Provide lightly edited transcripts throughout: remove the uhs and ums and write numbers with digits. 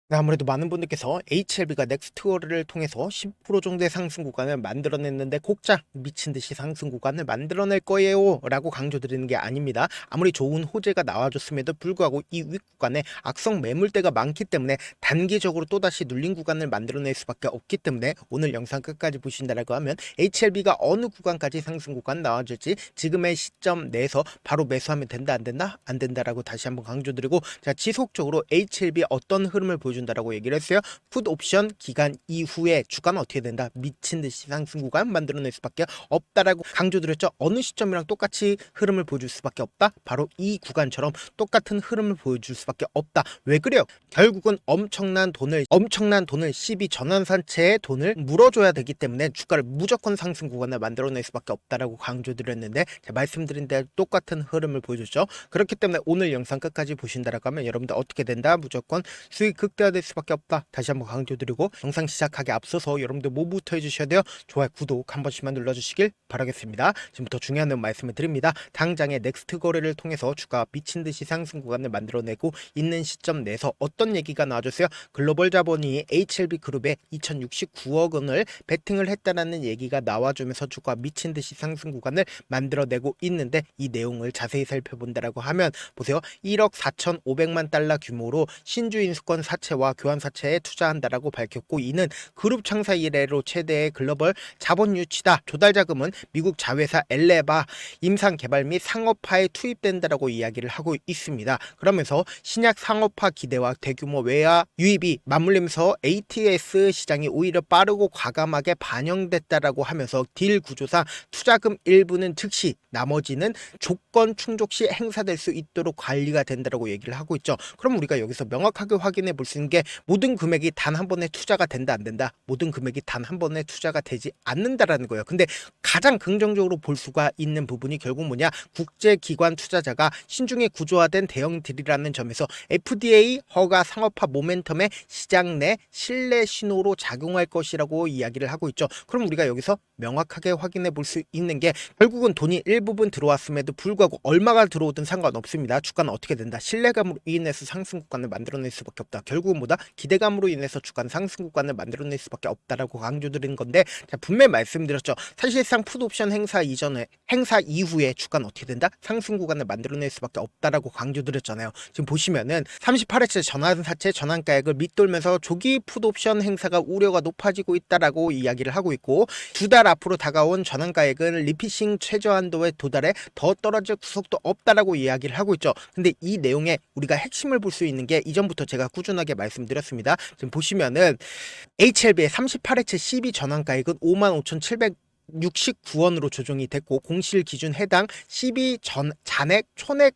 네, 아무래도 많은 분들께서 HLB가 넥스트월을 통해서 10% 정도의 상승 구간을 만들어냈는데 곧장 미친 듯이 상승 구간을 만들어낼 거예요 라고 강조드리는 게 아닙니다. 아무리 좋은 호재가 나와줬음에도 불구하고 이 윗구간에 악성 매물대가 많기 때문에 단기적으로 또다시 눌린 구간을 만들어낼 수밖에 없기 때문에 오늘 영상 끝까지 보신다라고 하면 HLB가 어느 구간까지 상승 구간 나와줄지 지금의 시점 내에서 바로 매수하면 된다 안 된다? 안 된다라고 다시 한번 강조드리고, 자, 지속적으로 HLB 어떤 흐름을 보여준다라고 얘기를 했어요. 풋 옵션 기간 이후에 주가는 어떻게 된다? 미친 듯이 상승 구간 만들어낼 수밖에 없다라고 강조드렸죠. 어느 시점이랑 똑같이 흐름을 보여줄 수밖에 없다. 바로 이 구간처럼 똑같은 흐름을 보여줄 수밖에 없다. 왜 그래요? 결국은 엄청난 돈을 12 전환사채의 돈을 물어줘야 되기 때문에 주가를 무조건 상승 구간을 만들어낼 수밖에 없다라고 강조드렸는데, 제가 말씀드린 대로 똑같은 흐름을 보여줬죠. 그렇기 때문에 오늘 영상 끝까지 보신다라고 하면 여러분들 어떻게 된다? 무조건 수익 극대화될 수밖에 없다. 다시 한번 강조드리고, 영상 시작하기 앞서서 여러분들 뭐부터 해주셔야 돼요? 좋아요, 구독 한 번씩만 눌러주시길 바라겠습니다. 지금부터 중요한 말씀을 드립니다. 당장의 넥스트 거래를 통해서 주가 미친듯이 상승 구간을 만들어내고 있는 시점 내에서 어떤 얘기가 나와줬어요? 글로벌 자본이 HLB 그룹에 2069억 원을 베팅을 했다라는 얘기가 나와주면서 주가 미친듯이 상승 구간을 만들어내고 있는데, 이 내용을 자세히 살펴본다라고 하면 보세요. 1억 4,500만 달러 규모로 신주 인수권 사채와 교환 사채에 투자한다라고 밝혔고, 이는 그룹 창사 이래로 최대의 글로벌 자본 유치다. 조달 자금은 미국 자회사 엘레바 임상 개발 및 상업화에 투입된다라고 이야기를 하고 있습니다. 그러면서 신약 상업화 기대와 대규모 외화 유입이 맞물리면서 ATS 시장이 오히려 빠르고 과감하게 반영됐다라고 하면서 딜 구조상 투자금 일부는 즉시, 나머지는 조건 충족 시 행사될 수 있도록 관리가 된다라고 얘기를 하고 있죠. 그럼 우리가 여기서 명확하게 확인해 볼 수 있는 게, 모든 금액이 단 한 번에 투자가 된다 안 된다? 모든 금액이 단 한 번에 투자가 되지 않는다라는 거예요. 근데 가장 긍정적으로 볼 수가 있는 부분이 결국 뭐냐? 국제기관 투자자가 신중에 구조화된 대형 딜이라는 점에서 FDA 허가 상업화 모멘텀의 시장 내 신뢰 신호로 작용할 것이라고 이야기를 하고 있죠. 그럼 우리가 여기서 명확하게 확인해 볼 수 있는 게, 결국은 돈이 일부분 들어왔음에도 불구하고 얼마가 들어오든 상관없습니다. 주가는 어떻게 된다? 신뢰감으로 인해서 상승 구간을 만들어낼 수밖에 없다. 결국은 뭐다? 기대감으로 인해서 주가는 상승 구간을 만들어낼 수밖에 없다라고 강조드리는 건데, 자, 분명히 말씀드렸죠. 사실상 풋옵션 행사 이전에, 행사 이후에 주가는 어떻게 된다? 상승 구간을 만들어낼 수밖에 없다라고 강조드렸잖아요. 지금 보시면은 38회째 전환사채 전환가액을 밑돌면서 조기 풋옵션 행사가 우려가 높아지고 있다라고 이야기를 하고 있고, 두 달 앞으로 다가온 전환가액은 리피싱 최저한도에 도달해 더 떨어질 구석도 없다라고 이야기를 하고 있죠. 근데 이 내용에 우리가 핵심을 볼 수 있는 게, 이전부터 제가 꾸준하게 말씀드렸습니다. 지금 보시면은 HLB의 38회째 12 전환가액은 55,769원으로 조정이 됐고, 공실 기준 해당 12 잔액 총액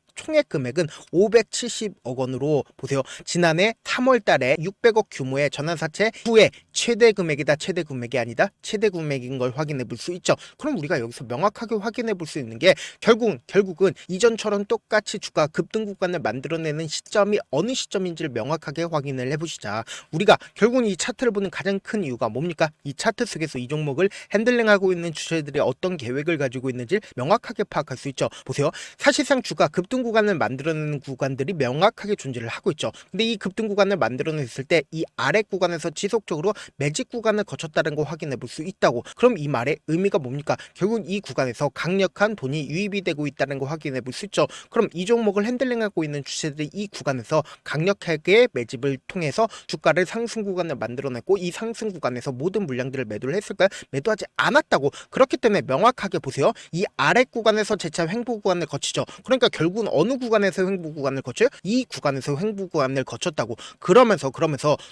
금액은 570억 원으로 보세요. 지난해 3월 달에 600억 규모의 전환사채 후에 최대 금액이다. 최대 금액이 아니다. 최대 금액인 걸 확인해 볼 수 있죠. 그럼 우리가 여기서 명확하게 확인해 볼 수 있는 게, 결국은 이전처럼 똑같이 주가 급등 구간을 만들어내는 시점이 어느 시점인지를 명확하게 확인을 해보시자, 우리가 결국은 이 차트를 보는 가장 큰 이유가 뭡니까? 이 차트 속에서 이 종목을 핸들링하고 있는 주체들이 어떤 계획을 가지고 있는지 명확하게 파악할 수 있죠. 보세요. 사실상 주가 급등 구간을 만들어내는 구간들이 명확하게 존재를 하고 있죠. 근데 이 급등 구간을 만들어냈을 때 이 아래 구간에서 지속적으로 매직 구간을 거쳤다는 거 확인해 볼 수 있다고. 그럼 이 말의 의미가 뭡니까? 결국 이 구간에서 강력한 돈이 유입이 되고 있다는 거 확인해 볼 수 있죠. 그럼 이 종목을 핸들링하고 있는 주체들이 이 구간에서 강력하게 매집을 통해서 주가를 상승 구간을 만들어냈고, 이 상승 구간에서 모든 물량들을 매도를 했을까요? 매도하지 않았다고. 그렇기 때문에 명확하게 보세요. 이 아래 구간에서 재차 횡보 구간을 거치죠. 그러니까 결국은 어느 구간에서 횡보 구간을 거쳐요? 이 구간에서 횡보 구간을 거쳤다고. 그러면서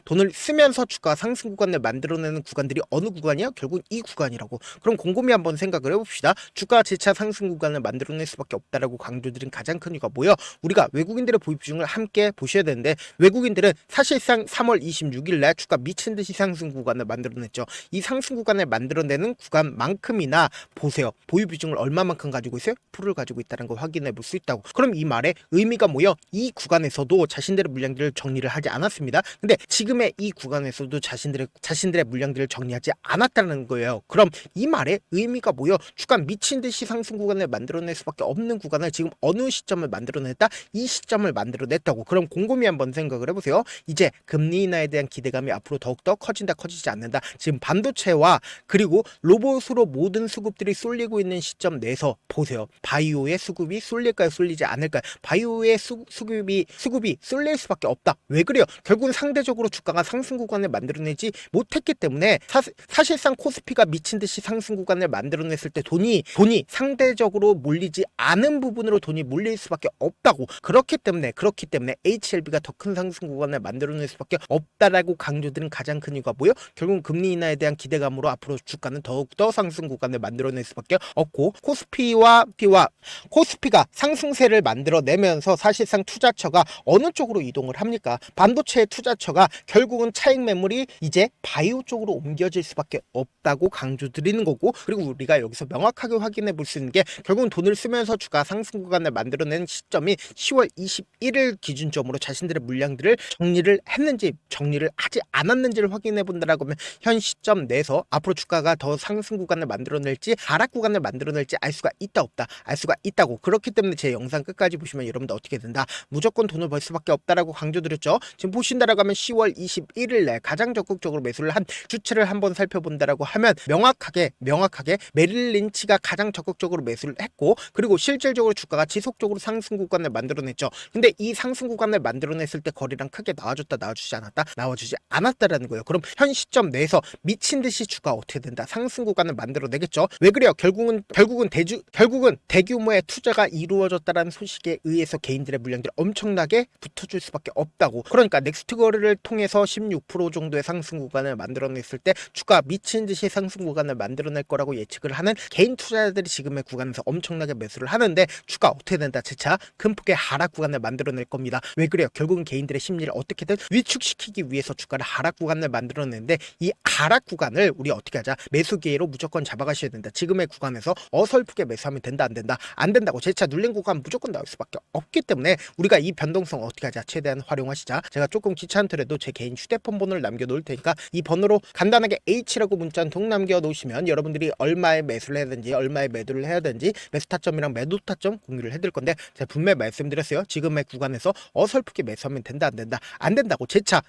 돈을 쓰면서 주가 상승 구간을 만들어내는 구간들이 어느 구간이야? 결국 이 구간이라고. 그럼 곰곰이 한번 생각을 해봅시다. 주가 재차 상승 구간을 만들어낼 수밖에 없다라고 강조드린 가장 큰 이유가 뭐예요? 우리가 외국인들의 보입 비중을 함께 보셔야 되는데, 외국인들은 사실상 3월 26일 날 주가 미친 듯이 상승 구간을 만들어냈죠. 이 상승 구간을 만들어내는 구간만큼 만큼이나 보세요. 보유 비중을 얼마만큼 가지고 있어요? 풀을 가지고 있다는 걸 확인해 볼 수 있다고. 그럼 이 말의 의미가 뭐예요? 이 구간에서도 자신들의 물량들을 정리를 하지 않았습니다. 근데 지금의 이 구간에서도 자신들의 물량들을 정리하지 않았다는 거예요. 그럼 이 말의 의미가 뭐예요? 주가 미친 듯이 상승 구간을 만들어낼 수밖에 없는 구간을 지금 어느 시점을 만들어냈다? 이 시점을 만들어냈다고. 그럼 곰곰이 한번 생각을 해보세요. 이제 금리 인하에 대한 기대감이 앞으로 더욱더 커진다, 커지지 않는다. 지금 반도체와 그리고 로봇으로 모든 수급들이 쏠리고 있는 시점 내에서 보세요. 바이오의 수급이 쏠릴까요? 쏠리지 않을까요? 바이오의 수급이 쏠릴 수밖에 없다. 왜 그래요? 결국은 상대적으로 주가가 상승 구간을 만들어내지 못했기 때문에 사실상 코스피가 미친 듯이 상승 구간을 만들어냈을 때 돈이 상대적으로 몰리지 않은 부분으로 돈이 몰릴 수밖에 없다고. 그렇기 때문에 HLB가 더 큰 상승 구간을 만들어낼 수밖에 없다라고 강조드린 가장 큰 이유가 뭐예요? 결국 금리 인하에 대한 기대감으로 앞으로 주가는 더욱더 상승 구간을 만들어낼 수밖에 없고, 코스피가 상승세를 만들어내면서 사실상 투자처가 어느 쪽으로 이동을 합니까? 반도체의 투자처가 결국은 차익 매물이 이제 바이오 쪽으로 옮겨질 수밖에 없다고 강조드리는 거고, 그리고 우리가 여기서 명확하게 확인해 볼 수 있는 게 결국은 돈을 쓰면서 주가 상승 구간을 만들어낸 시점이 10월 21일 기준점으로 자신들의 물량들을 정리를 했는지 정리를 하지 않았는지를 확인해 본다라고 하면 현 시점 내에서 앞으로 주가가 더 상승 구간을 만들어낼지 하락 구간을 만들어낼지 알 수가 있다 없다? 알 수가 있다고. 그렇기 때문에 제 영상 끝까지 보시면 여러분들 어떻게 된다? 무조건 돈을 벌 수밖에 없다라고 강조드렸죠. 지금 보신다라고 하면 10월 21일 날 가장 적극적으로 매수를 한 주체를 한번 살펴본다라고 하면 명확하게 메릴 린치가 가장 적극적으로 매수를 했고, 그리고 실질적으로 주가가 지속적으로 상승 구간을 만들어냈죠. 근데 이 상승 구간을 만들어냈을 때 거리랑 크게 나와줬다, 나와주지 않았다? 나와주지 않았다라는 거예요. 그럼 현 시점 내에서 미친 듯이 주가 어떻게 된다? 상승 구간을 만들어내겠죠. 왜 그래요? 결국은 대규모의 투자가 이루어졌다라는 소식에 의해서 개인들의 물량들이 엄청나게 붙어줄 수밖에 없다고. 그러니까 넥스트 거래를 통해서 16% 정도의 상승 구간을 만들어냈을 때 주가 미친 듯이 상승 구간을 만들어낼 거라고 예측을 하는 개인 투자자들이 지금의 구간에서 엄청나게 매수를 하는데 주가 어떻게 된다? 재차 큰 폭의 하락 구간을 만들어낼 겁니다. 왜 그래요? 결국은 개인들의 심리를 어떻게든 위축시키기 위해서 주가를 하락 구간을 만들어내는데, 이 하락 구간을 우리 어떻게 하자? 매수 기회로 무조건 잡아가셔야 된다. 지금의 구간에서 어설프게 매수하면 된다, 안 된다? 안 된다고. 재차 눌린 구간 무조건 나올 수밖에 없기 때문에 우리가 이 변동성 어떻게 하자? 최대한 활용하시자. 제가 조금 귀찮더라도 제 개인 휴대폰 번호를 남겨놓을 테니까 이 번호로 간단하게 H라고 문자 한 통 남겨놓으시면 여러분들이 얼마에 매수를 해야 되는지, 얼마에 매도를 해야 되는지, 매수 타점이랑 매도 타점 공유를 해드릴 건데, 제가 분명히 말씀드렸어요. 지금의 구간에서 어설프게 매수하면 된다, 안 된다? 안 된다고. 재차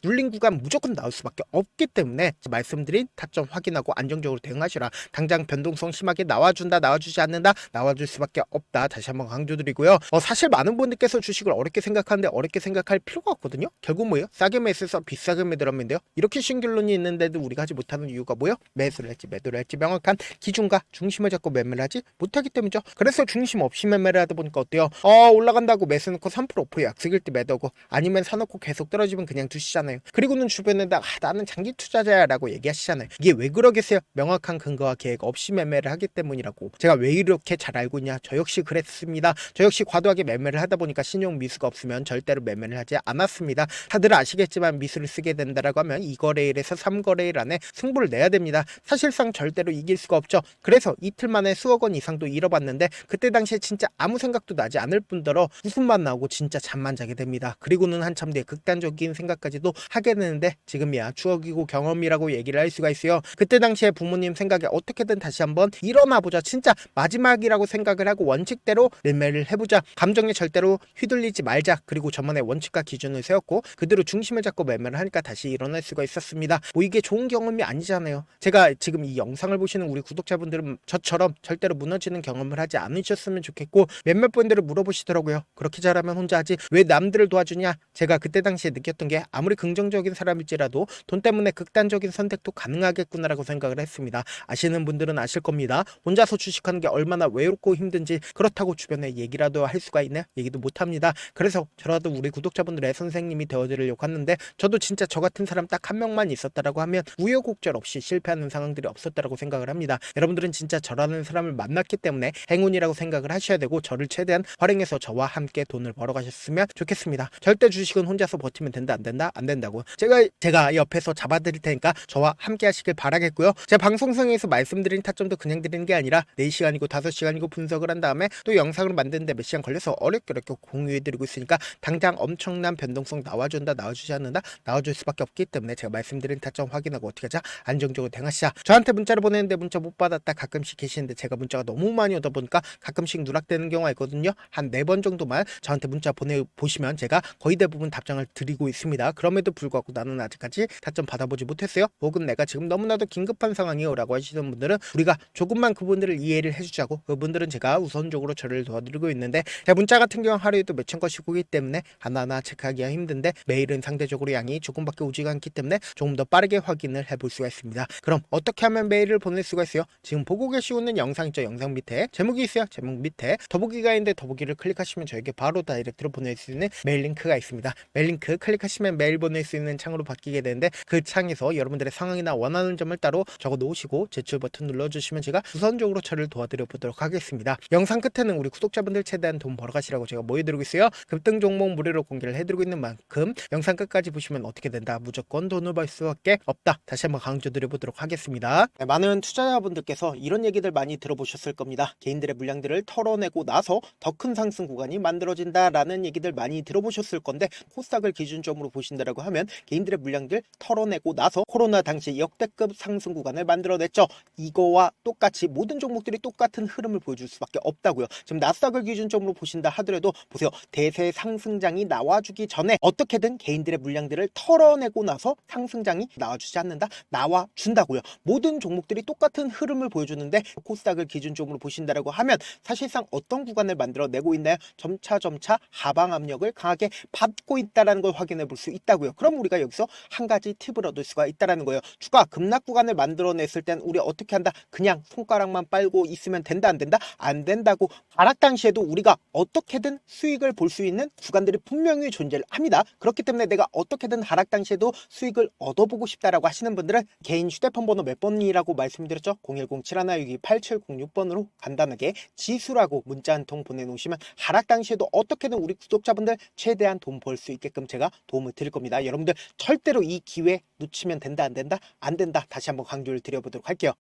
눌린 구간 무조건 나올 수밖에 없기 때문에 말씀드린 타점 확인하고 안정적으로 대응하시라. 당장 변동성 심하게 나와준다, 나와주지 않는다, 나와줄 수밖에 없다. 다시 한번 강조드리고요. 사실 많은 분들께서 주식을 어렵게 생각하는데 어렵게 생각할 필요가 없거든요. 결국 뭐예요? 싸게 매수해서 비싸게 매도하면 돼요. 이렇게 신결론이 있는데도 우리가 하지 못하는 이유가 뭐예요? 매수를 할지 매도를 할지 명확한 기준과 중심을 잡고 매매를 하지 못하기 때문이죠. 그래서 중심 없이 매매를 하다 보니까 어때요? 올라간다고 매수 놓고 3% 오프 약속일 때 매도고, 아니면 사놓고 계속 떨어지면 그냥 두시잖아요. 그리고는 주변에다 나는 장기 투자자야 라고 얘기하시잖아요. 이게 왜 그러겠어요? 명확한 근거와 계획 없이 매매를 하기 때문이라고. 제가 왜 이렇게 잘 알고 있냐? 저 역시 그랬습니다. 저 역시 과도하게 매매를 하다 보니까 신용 미수가 없으면 절대로 매매를 하지 않았습니다. 다들 아시겠지만 미수를 쓰게 된다라고 하면 2거래일에서 3거래일 안에 승부를 내야 됩니다. 사실상 절대로 이길 수가 없죠. 그래서 이틀 만에 수억 원 이상도 잃어봤는데, 그때 당시에 진짜 아무 생각도 나지 않을 뿐더러 웃음만 나오고 진짜 잠만 자게 됩니다. 그리고는 한참 뒤에 극단적인 생각까지도 하게 되는데, 지금이야 추억이고 경험이라고 얘기를 할 수가 있어요. 그때 당시에 부모님 생각에 어떻게든 다시 한번 일어나보자, 진짜 마지막이라고 생각을 하고 원칙대로 매매를 해보자, 감정에 절대로 휘둘리지 말자, 그리고 저만의 원칙과 기준을 세웠고 그대로 중심을 잡고 매매를 하니까 다시 일어날 수가 있었습니다. 뭐 이게 좋은 경험이 아니잖아요. 제가 지금 이 영상을 보시는 우리 구독자분들은 저처럼 절대로 무너지는 경험을 하지 않으셨으면 좋겠고, 몇몇 분들을 물어보시더라고요. 그렇게 잘하면 혼자 하지 왜 남들을 도와주냐? 제가 그때 당시에 느꼈던 게, 아무리 긍정적인 사람일지라도 돈 때문에 극단적인 선택도 가능하겠구나라고 생각을 했습니다. 아시는 분들은 아실 겁니다. 혼자서 주식하는 게 얼마나 외롭고 힘든지. 그렇다고 주변에 얘기라도 할 수가 있나요? 얘기도 못합니다. 그래서 저라도 우리 구독자분들의 선생님이 되어드리려고 하는데, 저도 진짜 저 같은 사람 딱 한 명만 있었다라고 하면 우여곡절 없이 실패하는 상황들이 없었다라고 생각을 합니다. 여러분들은 진짜 저라는 사람을 만났기 때문에 행운이라고 생각을 하셔야 되고, 저를 최대한 활용해서 저와 함께 돈을 벌어가셨으면 좋겠습니다. 절대 주식은 혼자서 버티면 된다, 안 된다? 안 된다고. 제가 옆에서 잡아드릴 테니까 저와 함께 하시길 바라겠고요. 제 방송 방송에서 말씀드린 타점도 그냥 드리는 게 아니라 4시간이고 5시간이고 분석을 한 다음에 또 영상을 만드는데 몇 시간 걸려서 어렵게 공유해드리고 있으니까 당장 엄청난 변동성 나와준다 나와주지 않는다 나와줄 수밖에 없기 때문에 제가 말씀드린 타점 확인하고 어떻게 하자, 안정적으로 대응하시자. 저한테 문자를 보내는데 문자 못 받았다 가끔씩 계시는데 제가 문자가 너무 많이 오다 보니까 가끔씩 누락되는 경우가 있거든요. 한 4번 정도만 저한테 문자 보내보시면 제가 거의 대부분 답장을 드리고 있습니다. 그럼에도 불구하고 나는 아직까지 타점 받아보지 못했어요, 혹은 내가 지금 너무나도 긴급한 상황이요 라고 하시는 분들은 우리가 조금만 그분들을 이해를 해주자고, 그분들은 제가 우선적으로 저를 도와드리고 있는데, 제 문자 같은 경우 하루에도 몇천 건씩 오기 때문에 하나하나 체크하기가 힘든데 메일은 상대적으로 양이 조금밖에 오지가 않기 때문에 조금 더 빠르게 확인을 해볼 수가 있습니다. 그럼 어떻게 하면 메일을 보낼 수가 있어요? 지금 보고 계시고 있는 영상 있죠? 영상 밑에 제목이 있어요. 제목 밑에 더보기가 있는데 더보기를 클릭하시면 저에게 바로 다이렉트로 보낼 수 있는 메일 링크가 있습니다. 메일 링크 클릭하시면 메일 보낼 수 있는 창으로 바뀌게 되는데, 그 창에서 여러분들의 상황이나 원하는 점을 따로 적어 놓으시고 제출 버튼 눌러주시면 제가 우선적으로 저를 도와드려 보도록 하겠습니다. 영상 끝에는 우리 구독자분들 최대한 돈 벌어가시라고 제가 모여드리고 있어요. 급등 종목 무료로 공개를 해드리고 있는 만큼 영상 끝까지 보시면 어떻게 된다, 무조건 돈을 벌 수밖에 없다, 다시 한번 강조드려 보도록 하겠습니다. 네, 많은 투자자분들께서 이런 얘기들 많이 들어보셨을 겁니다. 개인들의 물량들을 털어내고 나서 더 큰 상승 구간이 만들어진다라는 얘기들 많이 들어보셨을 건데, 코스닥을 기준점으로 보신다라고 하면 개인들의 물량들 털어내고 나서 코로나 당시 역대급 상승 구간을 만들어냈죠. 이거와 똑같이 모든 종목들이 똑같은 흐름을 보여줄 수밖에 없다고요. 지금 나스닥을 기준점으로 보신다 하더라도 보세요. 대세 상승장이 나와주기 전에 어떻게든 개인들의 물량들을 털어내고 나서 상승장이 나와주지 않는다, 나와준다고요. 모든 종목들이 똑같은 흐름을 보여주는데 코스닥을 기준점으로 보신다라고 하면 사실상 어떤 구간을 만들어내고 있나요? 점차 하방 압력을 강하게 받고 있다는 걸 확인해 볼 수 있다고요. 그럼 우리가 여기서 한 가지 팁을 얻을 수가 있다는 거예요. 주가 급락 구간을 만들어냈을 땐 우리 어떻게 한다? 그냥 손가락만 빨고 있으면 된다, 안 된다? 안 된다고. 하락 당시에도 우리가 어떻게든 수익을 볼 수 있는 구간들이 분명히 존재를 합니다. 그렇기 때문에 내가 어떻게든 하락 당시에도 수익을 얻어보고 싶다라고 하시는 분들은 개인 휴대폰 번호 몇 번이라고 말씀드렸죠? 010-7162-8706번으로 간단하게 지수라고 문자 한 통 보내놓으시면 하락 당시에도 어떻게든 우리 구독자분들 최대한 돈 벌 수 있게끔 제가 도움을 드릴 겁니다. 여러분들 절대로 이 기회 놓치면 된다, 안 된다? 안 된다. 다시 한번 강조를 드려보도록 할게요.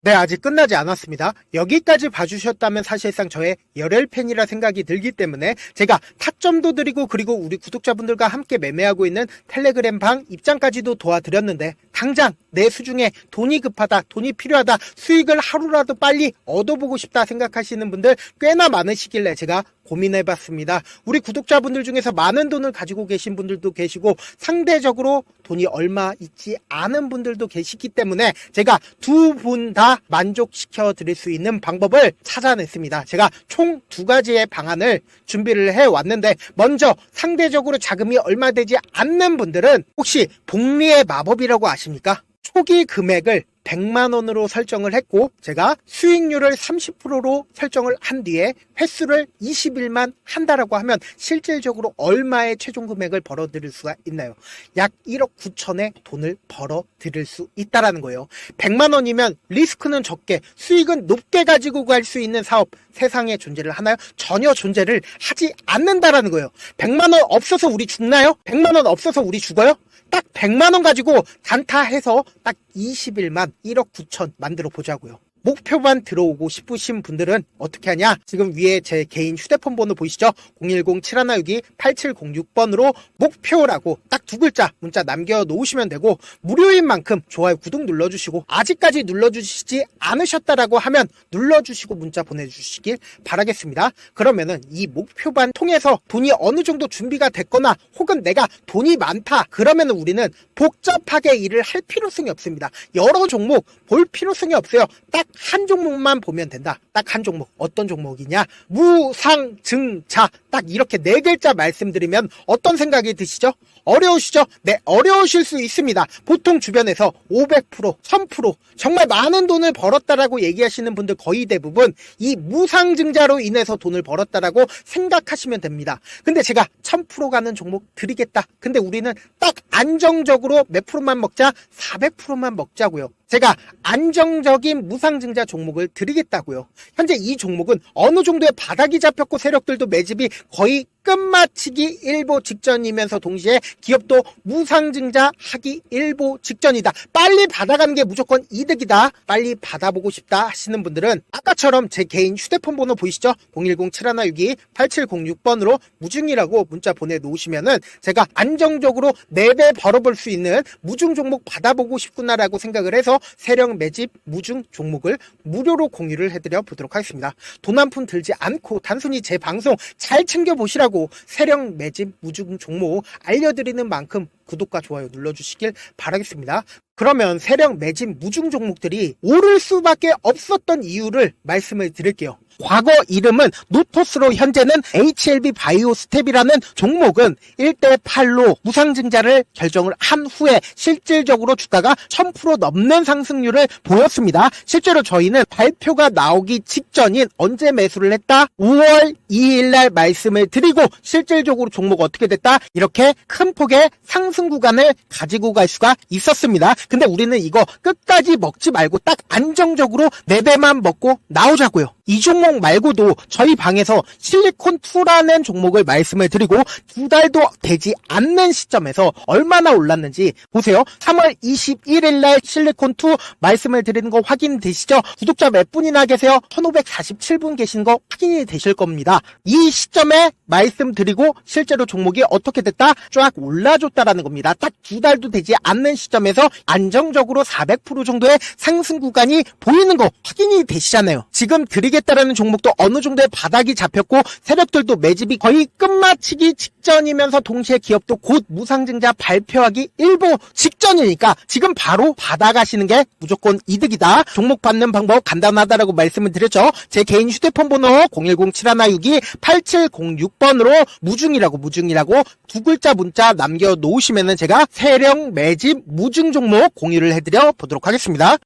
네, 아직 끝나지 않았습니다. 여기까지 봐주셨다면 사실상 저의 열혈 팬이라 생각이 들기 때문에 제가 타점도 드리고, 그리고 우리 구독자분들과 함께 매매하고 있는 텔레그램 방 입장까지도 도와드렸는데, 당장 내 수중에 돈이 급하다, 돈이 필요하다, 수익을 하루라도 빨리 얻어보고 싶다 생각하시는 분들 꽤나 많으시길래 제가 고민해봤습니다. 우리 구독자분들 중에서 많은 돈을 가지고 계신 분들도 계시고 상대적으로 돈이 얼마 있지 않은 분들도 계시기 때문에 제가 두 분 다 만족시켜 드릴 수 있는 방법을 찾아냈습니다. 제가 총 2가지의 방안을 준비를 해왔는데, 먼저 상대적으로 자금이 얼마 되지 않는 분들은 혹시 복리의 마법이라고 아십니까? 초기 금액을 100만원으로 설정을 했고, 제가 수익률을 30%로 설정을 한 뒤에 횟수를 20일만 한다라고 하면 실질적으로 얼마의 최종 금액을 벌어들일 수가 있나요? 약 1억 9천의 돈을 벌어들일 수 있다라는 거예요. 100만원이면 리스크는 적게 수익은 높게 가지고 갈 수 있는 사업, 세상에 존재를 하나요? 전혀 존재를 하지 않는다라는 거예요. 100만원 없어서 우리 죽나요? 100만원 없어서 우리 죽어요? 딱 100만원 가지고 단타해서 딱 20일만 1억 9천 만들어 보자고요. 목표만 들어오고 싶으신 분들은 어떻게 하냐? 지금 위에 제 개인 휴대폰 번호 보이시죠? 010-7162-8706번으로 목표라고 딱 2글자 문자 남겨놓으시면 되고, 무료인 만큼 좋아요, 구독 눌러주시고, 아직까지 눌러주시지 않으셨다라고 하면 눌러주시고 문자 보내주시길 바라겠습니다. 그러면은 이 목표반 통해서 돈이 어느 정도 준비가 됐거나, 혹은 내가 돈이 많다 그러면은 우리는 복잡하게 일을 할 필요성이 없습니다. 여러 종목 볼 필요성이 없어요. 딱 한 종목만 보면 된다. 딱 한 종목. 어떤 종목이냐? 무상증자. 딱 이렇게 4글자 말씀드리면 어떤 생각이 드시죠? 어려우시죠? 네, 어려우실 수 있습니다. 보통 주변에서 500%, 1000% 정말 많은 돈을 벌었다라고 얘기하시는 분들 거의 대부분 이 무상증자로 인해서 돈을 벌었다라고 생각하시면 됩니다. 근데 제가 1000% 가는 종목 드리겠다. 근데 우리는 딱 안정적으로 몇 프로만 먹자? 400%만 먹자고요. 제가 안정적인 무상증자 종목을 드리겠다고요. 현재 이 종목은 어느 정도의 바닥이 잡혔고 세력들도 매집이 거의 끝마치기 일보 직전이면서 동시에 기업도 무상증자 하기 일보 직전이다. 빨리 받아가는 게 무조건 이득이다. 빨리 받아보고 싶다 하시는 분들은 아까처럼 제 개인 휴대폰 번호 보이시죠? 010-7162-8706번으로 무중이라고 문자 보내놓으시면은 제가 안정적으로 4배 벌어볼 수 있는 무중 종목 받아보고 싶구나라고 생각을 해서 세력 매집 무중 종목을 무료로 공유를 해드려 보도록 하겠습니다. 돈 한 푼 들지 않고 단순히 제 방송 잘 챙겨보시라고 세력 매집 무중 종목 알려드리는 만큼 구독과 좋아요 눌러주시길 바라겠습니다. 그러면 세력 매집 무중 종목들이 오를 수밖에 없었던 이유를 말씀을 드릴게요. 과거 이름은 노토스로 현재는 HLB 바이오스텝이라는 종목은 1대8로 무상증자를 결정을 한 후에 실질적으로 주가가 1000% 넘는 상승률을 보였습니다. 실제로 저희는 발표가 나오기 직전인 언제 매수를 했다? 5월 2일 날 말씀을 드리고 실질적으로 종목 어떻게 됐다? 이렇게 큰 폭의 상승 구간을 가지고 갈 수가 있었습니다. 근데 우리는 이거 끝까지 먹지 말고 딱 안정적으로 4배만 먹고 나오자고요. 이 종목 말고도 저희 방에서 실리콘2라는 종목을 말씀을 드리고 2달도 되지 않는 시점에서 얼마나 올랐는지 보세요. 3월 21일 날 실리콘2 말씀을 드리는 거 확인되시죠? 구독자 몇 분이나 계세요? 1547분 계신 거 확인이 되실 겁니다. 이 시점에 말씀드리고 실제로 종목이 어떻게 됐다? 쫙 올라줬다라는 겁니다. 딱 2달도 되지 않는 시점에서 안정적으로 400% 정도의 상승 구간이 보이는 거 확인이 되시잖아요. 지금 드리겠다라는 종목도 어느 정도의 바닥이 잡혔고 세력들도 매집이 거의 끝마치기 직전이면서 동시에 기업도 곧 무상증자 발표하기 일보 직전이니까 지금 바로 받아가시는 게 무조건 이득이다. 종목 받는 방법 간단하다라고 말씀을 드렸죠. 제 개인 휴대폰 번호 010-7162-8706번으로 무중이라고 두 글자 문자 남겨놓으시면은 제가 세력 매집 무중 종목 공유를 해드려 보도록 하겠습니다.